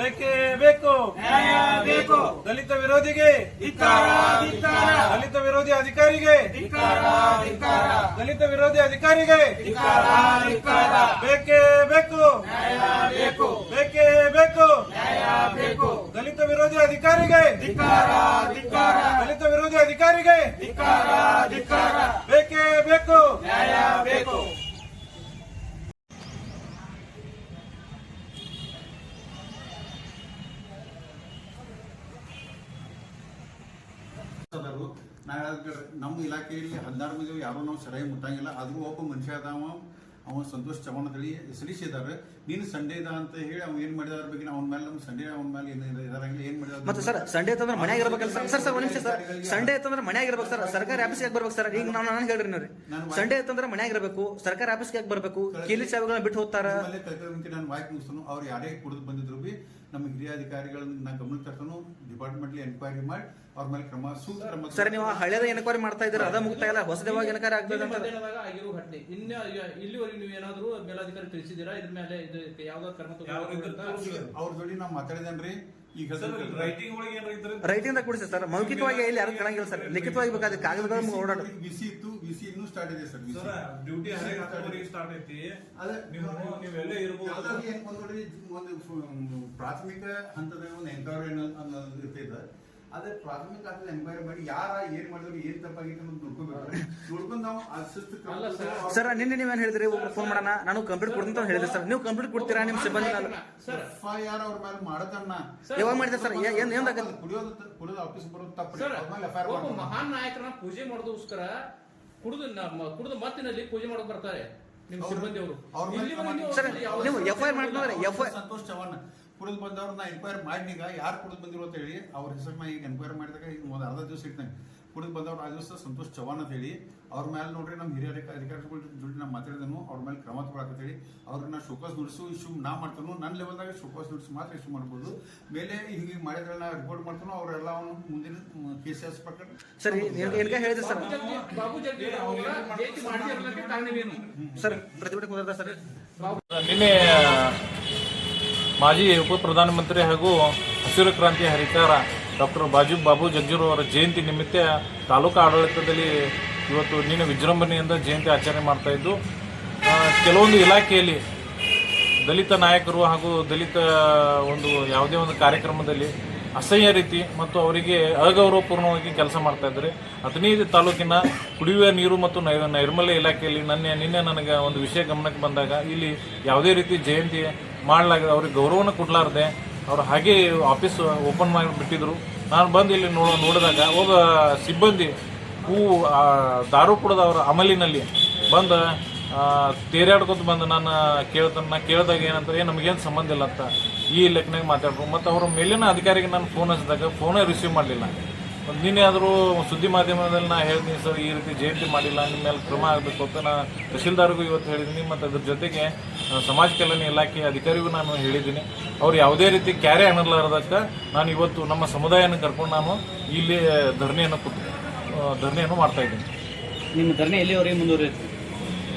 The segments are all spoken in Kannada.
ಬೇಕೇ ಬೇಕು, ನ್ಯಾಯ ಬೇಕು. ದಲಿತ ವಿರೋಧಿಗೆ ಧಿಕ್ಕಾರ, ಧಿಕ್ಕಾರ. ದಲಿತ ವಿರೋಧಿ ಅಧಿಕಾರಿಗೆ ಧಿಕ್ಕಾರ, ಧಿಕ್ಕಾರ. ದಲಿತ ವಿರೋಧಿ ಅಧಿಕಾರಿಗೆ ಧಿಕ್ಕಾರ, ಧಿಕ್ಕಾರ. ಬೇಕೇ ಬೇಕು, ನ್ಯಾಯ ಬೇಕು. ಬೇಕೇ ಬೇಕು, ನ್ಯಾಯ ಬೇಕು. ದಲಿತ ವಿರೋಧಿ ಅಧಿಕಾರಿಗೆ ಧಿಕ್ಕಾರ, ಧಿಕ್ಕಾರ. ದಲಿತ ವಿರೋಧಿ ಅಧಿಕಾರಿಗೆ ಧಿಕ್ಕಾರ, ಧಿಕ್ಕಾರ. ಬೇಕೇ ಬೇಕು. ನ್ಯಾಯ ಬೇಕು. ನಮ್ಮ ಇಲಾಖೆಯಲ್ಲಿ 16 ಮಂದಿ ಯಾರು ನಾವು ಸರಿಯಾಗಿ ಮುಟ್ಟಂಗಿಲ್ಲ. ಆದ್ರೂ ಒಬ್ಬ ಮನುಷ್ಯ ಅದಾವ, ಅವ ಸಂತೋಷ್ ಚವಾಣ್ ಹೇಳಿ ಸಲ್ಲಿಸಿದ್ದಾರೆ. ನೀನು ಸಂಡೇ ಇದ ಅಂತ ಹೇಳಿ ಅವ್ನು ಏನ್ ಮಾಡಿದ ಬಗ್ಗೆ ಅವನ ಮೇಲೆ ನಮ್ಮ ಸಂಡೇ ಅವನ ಮೇಲೆ ಏನ್ ಮಾಡಿದ. ಮತ್ತೆ ಸರ್ ಸಂಡೇ ಅಂತಂದ್ರೆ ಮನ್ಯಾಗ ಇರ್ಬೇಕಲ್ಲ ಸರ್. ಸರ್ ಒಂದ್ ನಿಮಿಷ ಸರ್, ಸಂಡೇ ಅಂತಂದ್ರೆ ಮನ್ಯಾಗ ಇರ್ಬೇಕು ಸರ್. ಸರ್ಕಾರಿ ಆಫೀಸ್ಗೆ ಬರ್ಬೇಕು ಸರ್. ಈಗ ನಾನು ಹೇಳ್ರಿ ನೀವು ಸಂಡೇ ಅಂತಂದ್ರೆ ಮನ್ಯಾಗ ಇರಬೇಕು, ಸರ್ಕಾರಿ ಆಫೀಸ್ಗೆ ಬರ್ಬೇಕು. ಕೀಲಿ ಚಾವಿಗಳನ್ನ ಬಿಟ್ಟು ಹೋಗ್ತಾರ. ನಾನು ವಾಯ್ಕ್ ಮುಗಿಸ್ತಾನು. ಅವ್ರು ಯಾರೇ ಕುಡಿದು ಬಂದಿದ್ರು ಬಿ ನಮ್ಮ ಹಿರಿಯ ಅಧಿಕಾರಿಗಳನ್ನ ನಾನು ಗಮನಕ್ಕೆ ತರ್ತಾನು. ಡಿಪಾರ್ಟ್ಮೆಂಟ್ಲಿ ಎನ್ಕ್ವೈರಿ ಮಾಡಿ ಅವ್ರ ಮೇಲೆ ಕ್ರಮ ಸೂಕ್ತ. ಸರ್ ನೀವು ಹಳೆದ ಎನ್ಕ್ವೈರಿ ಮಾಡ್ತಾ ಇದ್ದೀರಾ, ಅದ ಮುಗ್ತಾ ಇಲ್ಲ, ಹೊಸದವಾಗಿ ಎನ್ಕ್ವೈರಿ ಆಗ್ತದೆ ಅಂತ ಆಗಿರೋ ಘಟನೆ ಇಲ್ಲಿವರೆಗೆ ನೀವು ಏನಾದ್ರು ಮೇಲಾಧಿಕಾರಿ ತಿಳಿಸಿದ್ದೀರಾ? ಇದ್ರ ಮೇಲೆ ಯಾವ್ದಾದ್ರು ಕ್ರಮ ಅವ್ರ ಜೋಡಿ ನಾವು ಮಾತಾಡಿದೇನ್ರಿ. ಈಗ ರೈಟಿಂಗ್ ಒಳಗೆ ಏನಾಗಿದ್ರೆ ರೈಟಿಂಗ್ ಕೊಡಿಸಿ ಸರ್. ಮೌಖಿಕವಾಗಿ ಎಲ್ಲಿ ಯಾರು ಕೇಳಂಗಿಲ್ಲ ಸರ್, ಲಿಖಿತವಾಗಿ ಬೇಕಾದ್ರೆ ಕಾಗದಗಳು ಓಡಾಡ. ವಿಸಿ ಇತ್ತು, ವಿಸಿ ಇನ್ನೂ ಸ್ಟಾರ್ಟ್ ಇದೆ ಸರ್. ಡ್ಯೂಟಿ ಸ್ಟಾರ್ಟ್ ಐತಿ. ನೀವೆಲ್ಲ ಇರ್ಬೋದು. ಒಂದು ಪ್ರಾಥಮಿಕ ಹಂತದ ಒಂದು ಎಂಕ್ವೈರಿ ಅನ್ನೋದು ಇರ್ತೈತೆ. ಅದೇ ಪ್ರಾಥಮಿಕ ಹಂತದ ಎಂಕ್ವೈರಿ ಮಾಡಿ ಯಾರ ಏನ್ ಮಾಡಿದ್ರು, ಏನ್ ತಪ್ಪಾಗಿತ್ತು ಅನ್ನೋದು ನೋಡ್ಕೋಬೇಕು. ನೋಡ್ಕೊಂಡು ನಾವು ಸರ್ ನಿನ್ನೆ ನೀವೇನ್ ಹೇಳಿದ್ರಿ, ಫೋನ್ ಮಾಡೋಣ ನಾನು ಕಂಪ್ಲೀಟ್ ಕೊಡ್ತೀನಿ ಅಂತ ಹೇಳಿದ್ರಿ ಸರ್. ನೀವು ಕಂಪ್ಲೀಟ್ ಕೊಡ್ತೀರಾ ನಿಮ್ಮ ಸಿಬ್ಬಂದಿ? FIR ಅವ್ರ ಮೇಲೆ ಮಾಡದನ್ನ ಯಾವಾಗ ಮಾಡಿದ್ರೆ ಸರ್? ಕುಡಿದು ಆಫೀಸ್ ಬರೋದು ತಪ್ಪು. ಒಬ್ಬ ಮಹಾನ್ ನಾಯಕರನ್ನ ಪೂಜೆ ಮಾಡೋದಕ್ಕೋಸ್ಕರ ಕುಡಿದು ಮತ್ತಿನಲ್ಲಿ ಪೂಜೆ ಮಾಡೋಕೆ ಬರ್ತಾರೆ ನಿಮ್ ಸಿಬ್ಬಂದಿ ಅವರು. ನೀವು FIR ಮಾಡ್ಕೊಂಡ್ರೆ ಸಂತೋಷ್ ಚವಾಣ್ ಕುಡಿದು ಬಂದವ್ರನ್ನ ಎನ್ಕ್ವೈರಿ ಮಾಡಿನೀಗ ಯಾರು ಕುಡಿದು ಬಂದಿರೋ ಅಂತ ಹೇಳಿ ಅವ್ರ ಹೆಸರನ್ನ ಈಗ ಎನ್ಕ್ವೈರಿ ಮಾಡಿದಾಗ ಈಗ ಒಂದು ಅರ್ಧ ದಿವಸ ಇರ್ತಾನೆ. ಕುಡಿದು ಬಂದವ್ರು ಆ ದಿವಸ ಸಂತೋಷ್ ಚವಾಣ್ ಅಂತ ಹೇಳಿ ಅವ್ರ ಮೇಲೆ ನೋಡ್ರಿ ನಮ್ಮ ಹಿರಿಯ ಅಧಿಕಾರಿಗಳ ಜೊತೆ ನಾವು ಮಾತಾಡಿದನು. ಅವ್ರ ಮೇಲೆ ಕ್ರಮ ತಗೊಳಕಂತ ಹೇಳಿ ಅವ್ರನ್ನ ಶೋಕಾಸ್ ನುಡಿಸು ಇಶ್ಯೂ ನಾ ಮಾಡ್ತಾನು. ನನ್ನ ಲೆವೆಲ್ದಾಗ ಶೋಕಾಸ್ ನುಡಿಸಿ ಮಾತ್ರ ಇಶ್ಯೂ ಮಾಡ್ಬೋದು. ಮೇಲೆ ಹಿಂಗೆ ಮಾಡಿದ್ರೆ ನಾ ರಿಪೋರ್ಟ್ ಮಾಡ್ತಾನೋ ಅವರೆಲ್ಲ ಅವನು ಮುಂದಿನ ಕೇಸಸ್ ಪ್ರಕಾರ ಸರ್ ಹೇಳಿದ್ರಿ ಸರ್. ಬಾಬು ಜಗಜೀವನ್ ಅವರ ಜಯಂತಿ ಮಾಡಿರೋದಕ್ಕೆ ಕಾರಣವೇನು ಸರ್? ಪ್ರತಿಭಟನೆ ಕುಂದಿರ್ತಾ ಸರ್. ನಿನ್ನೆ ಮಾಜಿ ಉಪ ಪ್ರಧಾನಮಂತ್ರಿ ಹಾಗೂ ಹಸಿರು ಕ್ರಾಂತಿ ಹರಿಕಾರ ಡಾಕ್ಟರ್ ಬಾಬು ಜಗಜೀವನ್ ಅವರ ಜಯಂತಿ ನಿಮಿತ್ತ ತಾಲೂಕು ಆಡಳಿತದಲ್ಲಿ ಇವತ್ತು ನಿನ್ನೆ ವಿಜೃಂಭಣೆಯಿಂದ ಜಯಂತಿ ಆಚರಣೆ ಮಾಡ್ತಾ ಇದ್ದು, ಕೆಲವೊಂದು ಇಲಾಖೆಯಲ್ಲಿ ದಲಿತ ನಾಯಕರು ಹಾಗೂ ದಲಿತ ಒಂದು ಯಾವುದೇ ಒಂದು ಕಾರ್ಯಕ್ರಮದಲ್ಲಿ ಅಸಹ್ಯ ರೀತಿ ಮತ್ತು ಅವರಿಗೆ ಅಗೌರವಪೂರ್ಣವಾಗಿ ಕೆಲಸ ಮಾಡ್ತಾ ಇದ್ದಾರೆ. 15 ತಾಲೂಕಿನ ಕುಡಿಯುವ ನೀರು ಮತ್ತು ನೈರ್ಮಲ್ಯ ಇಲಾಖೆಯಲ್ಲಿ ನಿನ್ನೆ ನನಗೆ ಒಂದು ವಿಷಯ ಗಮನಕ್ಕೆ ಬಂದಾಗ ಇಲ್ಲಿ ಯಾವುದೇ ರೀತಿ ಜಯಂತಿ ಮಾಡಲಾಗಿದೆ, ಅವ್ರಿಗೆ ಗೌರವನ ಕೊಡಲಾರದೆ ಅವರು ಹಾಗೆ ಆಫೀಸ್ ಓಪನ್ ಮಾಡಿ ಬಿಟ್ಟಿದ್ರು. ನಾನು ಬಂದು ಇಲ್ಲಿ ನೋಡಿದಾಗ ಒಬ್ಬ ಸಿಬ್ಬಂದಿ ದಾರು ಕುಡಿದ ಅವರ ಅಮಲಿನಲ್ಲಿ ಬಂದು ತೇರಾಡ್ಕೊತ ಬಂದು ನಾನು ಕೇಳಿದಾಗ ಏನಂತಾರೆ, ನಮಗೇನು ಸಂಬಂಧ ಇಲ್ಲ ಅಂತ ಈ ಲೆಕ್ಕನಾಗ ಮಾತಾಡ್ರು. ಮತ್ತು ಅವರ ಮೇಲಿನ ಅಧಿಕಾರಿಗೆ ನಾನು ಫೋನ್ ಹಚ್ಚಿದಾಗ ಫೋನೇ ರಿಸೀವ್ ಮಾಡಲಿಲ್ಲ. ನಿನ್ನೆ ಆದರೂ ಸುದ್ದಿ ಮಾಧ್ಯಮದಲ್ಲಿ ನಾನು ಹೇಳ್ತೀನಿ ಸರ್, ಈ ರೀತಿ ಜಯಂತಿ ಮಾಡಿಲ್ಲ, ನಿಮ್ಮ ಮೇಲೆ ಕ್ರಮ ಆಗಬೇಕು ಅಂತ ನಾನು ತಹಶೀಲ್ದಾರ್ಗೂ ಇವತ್ತು ಹೇಳಿದ್ದೀನಿ. ಮತ್ತು ಅದ್ರ ಜೊತೆಗೆ ಸಮಾಜ ಕಲ್ಯಾಣ ಇಲಾಖೆ ಅಧಿಕಾರಿಗೂ ನಾನು ಹೇಳಿದ್ದೀನಿ. ಅವ್ರು ಯಾವುದೇ ರೀತಿ ಕ್ಯಾರೆ ಅನ್ನಲಾರದಕ್ಕೆ ನಾನು ಇವತ್ತು ನಮ್ಮ ಸಮುದಾಯನ ಕರ್ಕೊಂಡು ನಾನು ಇಲ್ಲಿ ಧರಣಿಯನ್ನು ಮಾಡ್ತಾ ಇದ್ದೀನಿ. ನಿಮ್ಮ ಧರಣಿ ಎಲ್ಲಿವರೆಗೆ ಮುಂದುವರಿಯುತ್ತೆ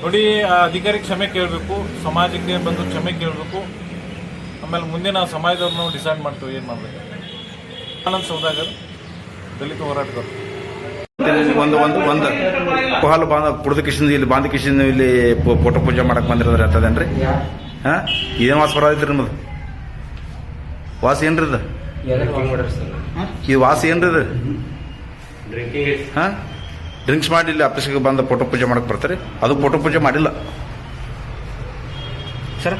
ನೋಡಿ, ಆ ಅಧಿಕಾರಿ ಕ್ಷಮೆ ಕೇಳಬೇಕು, ಸಮಾಜಕ್ಕೆ ಬಂದು ಕ್ಷಮೆ ಕೇಳಬೇಕು. ಆಮೇಲೆ ಮುಂದೆ ನಾವು ಸಮಾಜದವ್ರು ನಾವು ಡಿಸೈಡ್ ಮಾಡ್ತೀವಿ ಏನು ಮಾಡಬೇಕು. ಆನಂದ್ ಸೌದಾಗರ್, ದಲಿತ ಹೋರಾಟಗಾರ. ಒಂದು ಪಹಲ್ ಕುಡ್ದ ಕಿಶನ್ ಇಲ್ಲಿ ಬಾಂಧ ಕಿಶನ್ ಇಲ್ಲಿ ಫೋಟೋ ಪೂಜೆ ಮಾಡಕ್ ಬಂದಿರೋದ್ರ ಅಂತದೇನ್ರಿ? ಹಾ, ಏನ್ ವಾಸ ಬರೋದ್ರಿ ನಿಮ್ಮದು? ವಾಸ ಏನ್ರಿ ಇದು? ಈ ವಾಸ ಏನ್ರಿ ಇದು? ಹಾ, ಡ್ರಿಂಕ್ಸ್ ಮಾಡಿ ಇಲ್ಲಿ ಆಫೀಸ್ಗೆ ಬಂದ ಫೋಟೋ ಪೂಜೆ ಮಾಡಕ್ ಬರ್ತಾರೆ. ಅದು ಫೋಟೋ ಪೂಜೆ ಮಾಡಿಲ್ಲ ಸರ್.